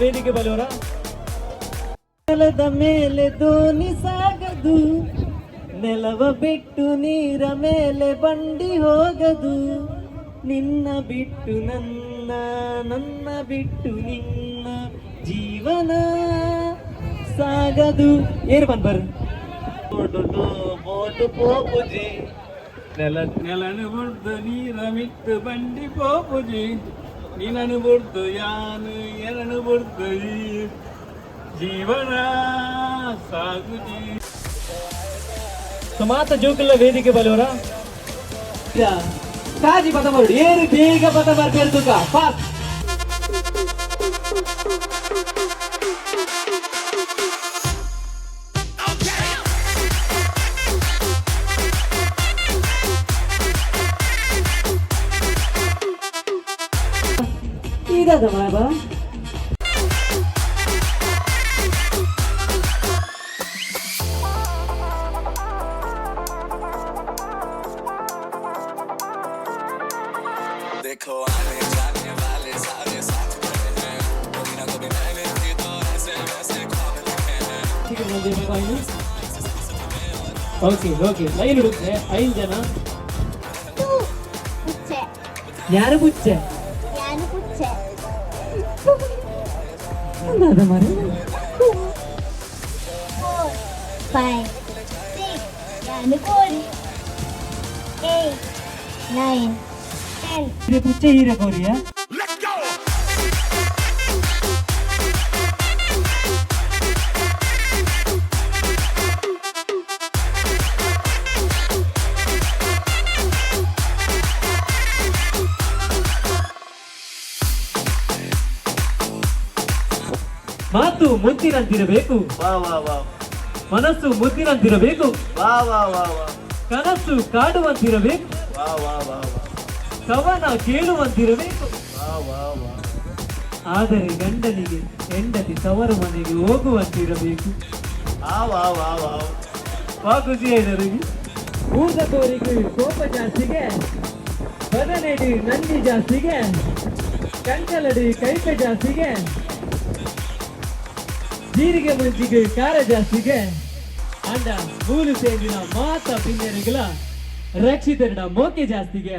ವೇದಿಕೆ ಬಲವರ ನೆಲದ ಮೇಲೆ ದೋಣಿ ಸಾಗದು, ನೆಲವ ಬಿಟ್ಟು ನೀರ ಮೇಲೆ ಬಂಡಿ ಹೋಗದು, ನಿನ್ನ ಬಿಟ್ಟು ನನ್ನ, ನನ್ನ ಬಿಟ್ಟು ನಿನ್ನ ಜೀವನ ಸಾಗದು. ಏರು ಬಂದ್ ಬರ್ರಿ. ಬೋಟು ಪೋಪುಜಿ ನೆಲನು ಬಿಡ್ದು ನೀರ ಮಿಟ್ಟು ಬಂಡಿ ಪೋಪುಜಿ, ನೀನನು ಬಿಡ್ದು ಯಾನು ಎರನು ಬಿಡ್ದು ಜೀವನ ಸಾಗುಜಿ. ಮಾತ ಜೋಕುಲ್ಲ ವೇದಿಕೆ ಬಲವರ ಕಾಜಿ ಪದ ಮಾಡಿ ಏರು ಬೇಗ ಪದ ಬರ್ಬೇಕು ಫಾಸ್ಟ್. ಇದಾದ ಬಾಬಾ देखो आने जाने वाले सारे साथ खड़े हैं, कभी ना कभी मैंने भी तो ऐसे वैसे ख्वाब देखे हैं. ಓಕೆ ಓಕೆ ಲೈನ್ ಹುಡುಕ್ರೆ 5 ಜನ. ಯಾರು ಪುಚ್ಚೆ ಅದ ಮರಿ 5 6 ಯಾನು ಕೋರಿ 8 9 10. ಇದು ಪುಚ್ಚೆ ಹೀರ ಕೋರಿಯಾ? ಮಾತು ಮುತ್ತಿನಂತಿರಬೇಕು, ಮನಸ್ಸು ಮುತ್ತಿನಂತಿರಬೇಕು, ಕನಸು ಕಾಡುವಂತಿರಬೇಕು, ಕವನ ಕೇಳುವಂತಿರಬೇಕು. ಆದರೆ ಗಂಡನಿಗೆ ಹೆಂಡತಿ ತವರು ಮನೆಗೆ ಹೋಗುವಂತಿರಬೇಕು. ಖುಷಿ ಆಯ್ತರಿಗೆ. ಊಟದವರಿಗೆ ಕೋಪ ಜಾಸ್ತಿಗೆ, ಬದನೆಡಿ ನಂದಿ ಜಾಸ್ತಿಗೆ, ಕಂಕಲಡಿ ಕೈಪೆ ಜಾಸ್ತಿಗೆ, ಜೀರಿಗೆ ಮುಂಚಿಗೆ ಖಾರ ಜಾಸ್ತಿಗೆ, ಅಂಡ ಮೂಲು ಸೇರಿನ ಮಾತ ಪಿನ್ನರಿಗಳ ರಕ್ಷಿತರಿನ ಮೋಕೆ ಜಾಸ್ತಿಗೆ.